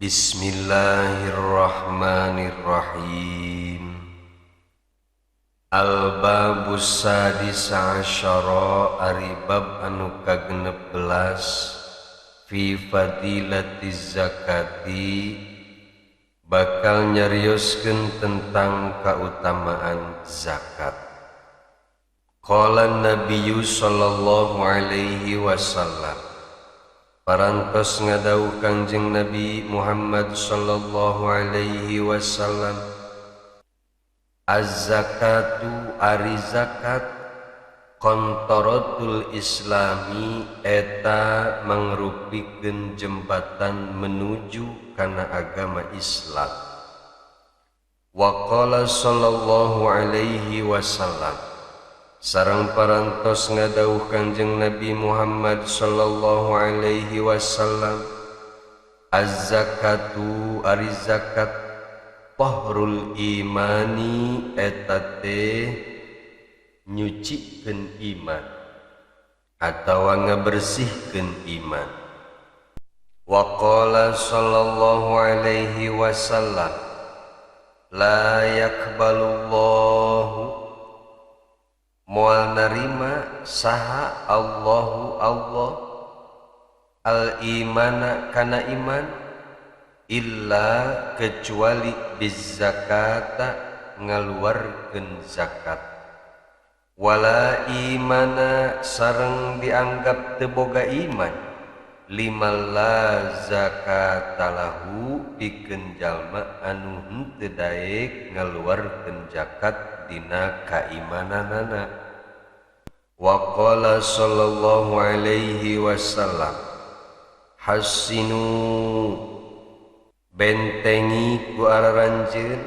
Bismillahirrahmanirrahim. Al-babus sadis asyara ari bab anu ka-16 fi fadilatiz zakati bakal nyarioskeun tentang kautamaan zakat. Qala Nabiyyu sallallahu alaihi wasallam, parantos ngadawuh Kangjeng Nabi Muhammad sallallahu alaihi wasallam, az-zakatu ari zakat kontorotul islami eta mangrupikeun jembatan menuju kana agama Islam. Wa qala sallallahu alaihi wasallam, sareng parantos ngadawuh Kangjeng Nabi Muhammad sallallahu alaihi wasallam, az-zakatu ari zakat tahrul imani eta teh nyucikeun iman atawa ngabersihkeun iman. Wa qala sallallahu alaihi wasallam, la yakbalullahu moal narima saha Allahu Allah al-imana kana iman illa kecuali bizakata ngaluarkeun zakat, wala imana sareng dianggap teu boga iman liman la zakatalahu pikeun jalma anu henteu daek ngaluarkeun zakat dina kaimananana. Wa qala sallallahu alaihi wasallam, hasinu bentengi ku araranjeun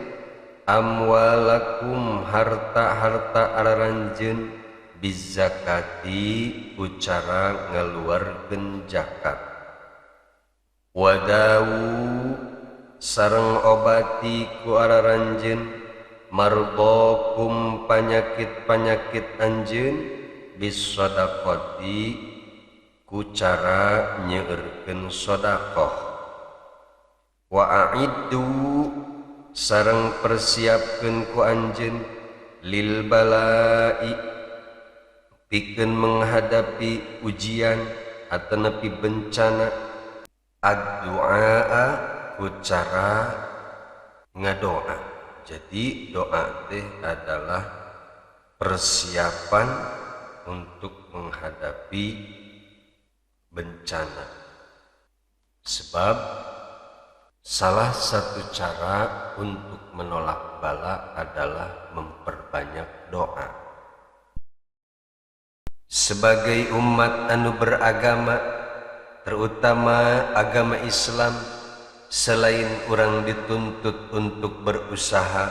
amwalakum harta-harta araranjeun bizakati ku cara ngaluarkeun zakat. Wadawu sareng obati ku araranjeun mardokum panyakit-panyakit anjeun bisadaqati ku cara nyeueurkeun sedekah. Wa a'iddu sareng persiapkeun ku anjeun lil balai pikeun menghadapi ujian atau nepi bencana, ad-du'a ku cara ngadoa. Jadi doa teh adalah persiapan untuk menghadapi bencana. Sebab salah satu cara untuk menolak bala adalah memperbanyak doa. Sebagai umat anu beragama, terutama agama Islam, selain orang dituntut untuk berusaha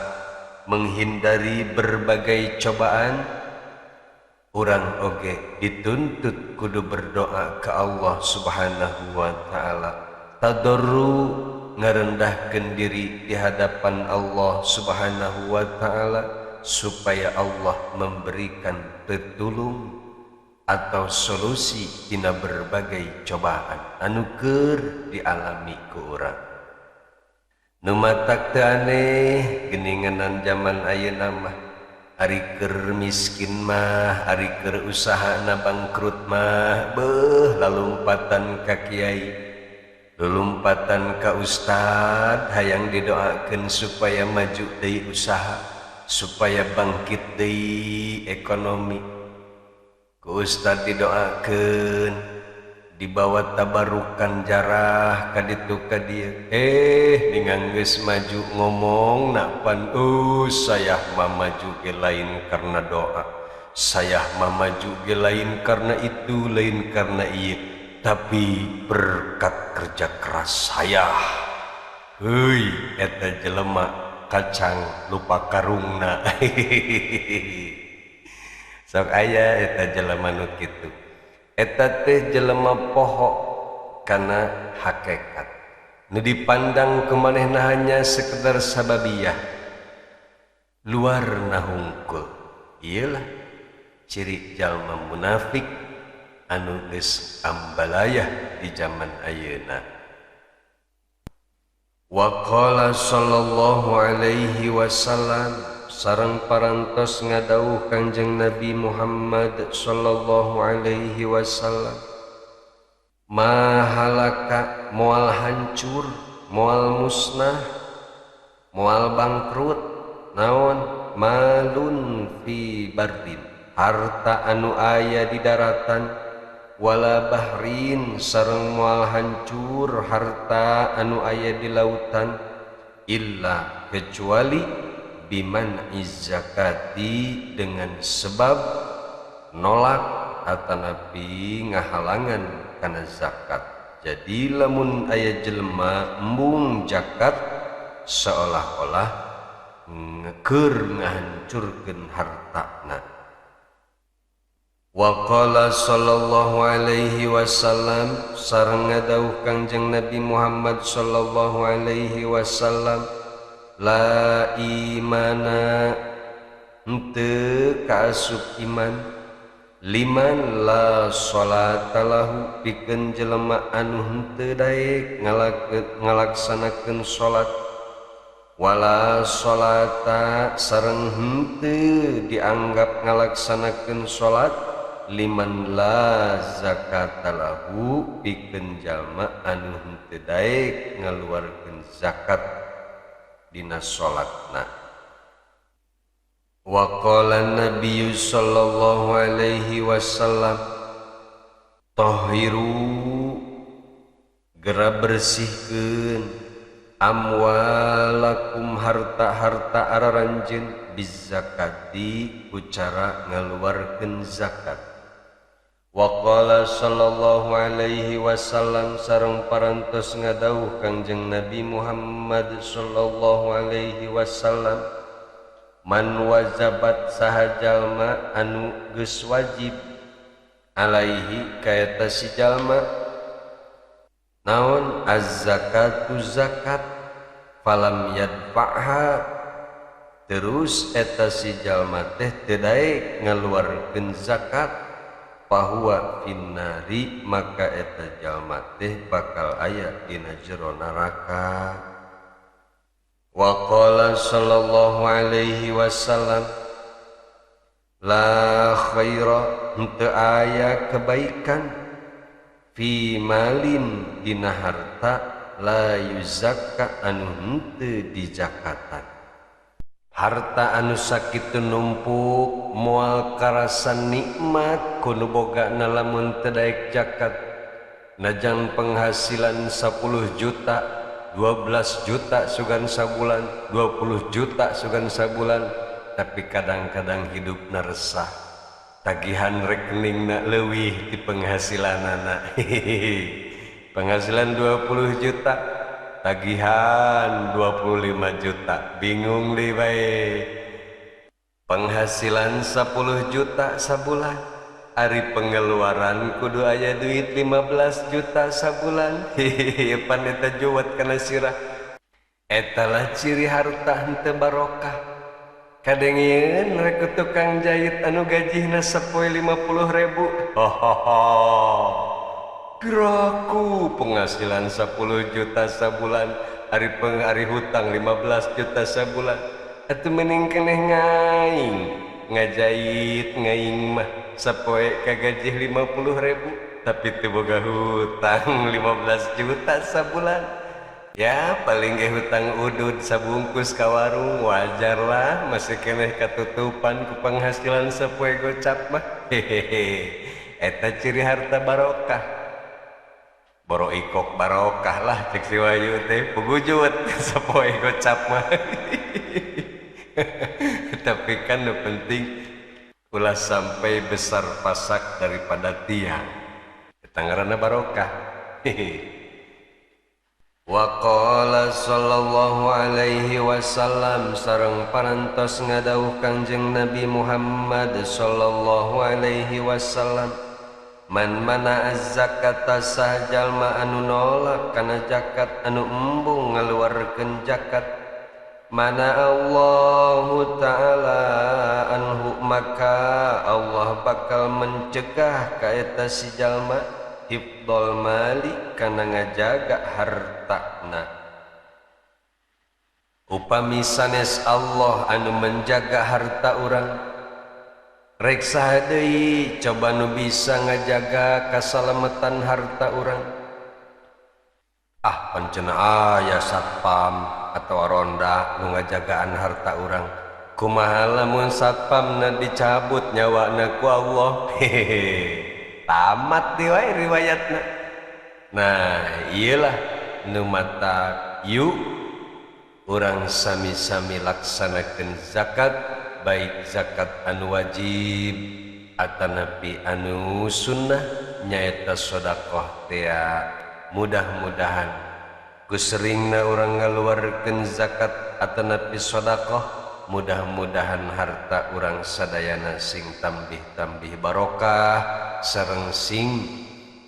menghindari berbagai cobaan, orang oge dituntut kudu berdoa ke Allah subhanahu wa ta'ala, tadarru ngarendahkeun diri di hadapan Allah subhanahu wa ta'ala supaya Allah memberikan petulung atau solusi dina berbagai cobaan anu keur dialami ku urang. Nu matak teu aneh geuninganan zaman ayeuna mah ari keur miskin mah, ari keur usahana bangkrut mah beuh lalumpatan ka kiai, lalumpatan ka ustad hayang didoakeun supaya maju deui usaha, supaya bangkit deui ekonomi. Ku ustad didoakeun, dibawa tabarukan jarah ka ditu ka dieu, ningan geus maju ngomong napan, saya mah maju ge lain karena doa, saya mah maju ge lain karena itu, lain karena ieu, tapi berkat kerja keras saya. Heuy, eta jelema kacang lupa karungna. Sok aya eta jelema nu kitu. Eta teh jelema poho kana hakikat. Nu dipandang ku manehna hanya sekedar sababiyah. Luar na hungkul. Iyalah ciri jalma munafik anu geus ambalayah di zaman ayeuna. Wa qala sallallahu alaihi wasallam sareng parantos ngadawuh Kangjeng Nabi Muhammad sallallahu alaihi wasallam, mahalaka moal hancur, moal musnah, moal bangkrut, naon malun fi bardin, harta anu aya di daratan, wala bahrin sareng moal hancur harta anu aya di lautan, illa kecuali biman izzakati dengan sebab nolak atanapi ngahalangan kana zakat. Jadi lamun aya jelema embung zakat seolah-olah keur ngahancurkeun hartana. Wa qala sallallahu alaihi wasallam sareng ngadawuh Kangjeng Nabi Muhammad sallallahu alaihi wasallam, la imana henteu kaasup iman liman la sholata lahu pikeun jelema anu henteu daek ngalaksanakeun salat, wala sholata sareng henteu dianggap ngalaksanakeun salat liman la zakata lahu pikeun jalma anu henteu daek ngaluarkeun zakat dina salatna. Wa qala Nabi sallallahu alaihi wasallam, tahiru gera bersihkeun amwalakum harta-harta araranjeun bizakati ku cara ngaluarkeun zakat. Wa qala sallallahu alaihi wasallam sareng parantos ngadawuh Kangjeng Nabi Muhammad sallallahu alaihi wasallam, man wajabat saha jalma anu geus wajib alaihi ka eta si jalma naon az-zakatu zakat, falam yadfa'ha terus eta si jalma teh teu daek ngaluarkeun zakat, fahuwa finnari maka eta jalma teh bakal aya dina jero neraka. Wa qala sallallahu alaihi wasallam, la khaira henteu aya kebaikan fi malin dina harta la yuzakka anu henteu dijakatan. Harta anu sakitu numpuk moal karasan nikmat kudu bogana lamun teu daek zakat. Najan penghasilan 10 juta 12 juta sugan sabulan, 20 juta sugan sabulan, tapi kadang-kadang hidupna resah, tagihan rekeningna leuwih ti penghasilanana. Penghasilan 20 juta, tagihan 25 juta, bingung li bae. Penghasilan 10 juta sabulan, ari pengeluaran kudu aya duit 15 juta sabulan. Hehehe, pan eta juwat kana sirah. Eta lah ciri harta henteu barokah. Kadengieun rek tukang jahit anu gajihna sapoe 50.000. Hohoho. Geraku penghasilan 10 juta sabulan, ari hutang 15 juta sabulan. Atuh mending keneh ngaing ngajahit ngaing mah sapoe kagajih 50.000 tapi teu boga hutang 15 juta sabulan. Ya paling ge hutang udud sabungkus ka warung wajar lah, masih keneh katutupan ku penghasilan sapoe gocap mah. Hehehe, eta ciri harta barokah. Boro ikok barokah lah cek si Wayu teh pugujut sapoe gocap mah. Tapi kan yang penting ulah sampai besar pasak daripada tiang, ketangarana barokah. Wa qala sallallahu alaihi wasallam sareng parantos ngadawuh Kangjeng Nabi Muhammad sallallahu alaihi wasallam, man mana az-zakata sajalma anu nolak kana zakat anu embung ngaluarkeun zakat, mana Allah Ta'ala anhu maka Allah bakal mencegah ka eta si jalma hifdzul mali kana ngajaga hartana. upami sanes Allah anu menjaga harta urang rek saha deui coba nu bisa ngajaga kasalamatan harta urang. Pancena aya satpam atau ronda nu ngajagaan harta urang, kumaha lamun satpamna dicabut nyawana ku Allah. Hehehe, tamat deui wae riwayatna. Nah iyalah nu matak yuk urang sami-sami laksanakeun zakat, baik zakat anu wajib atanapi anu sunnah nyaeta sedekah teh. Mudah-mudahan kuseringna urang ngaluarkeun zakat atanapi sedekah, mudah-mudahan harta urang sadayana sing tambih-tambih barokah sareng sing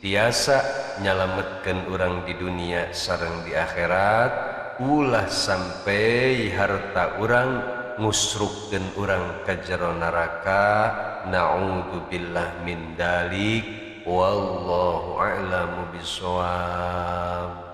tiasa nyalametkeun urang di dunia sareng di akhirat, ulah sampai harta urang ngusrukkeun urang ka jero neraka. Na'udzubillah min dalik. Wallahu a'lamu bishawab.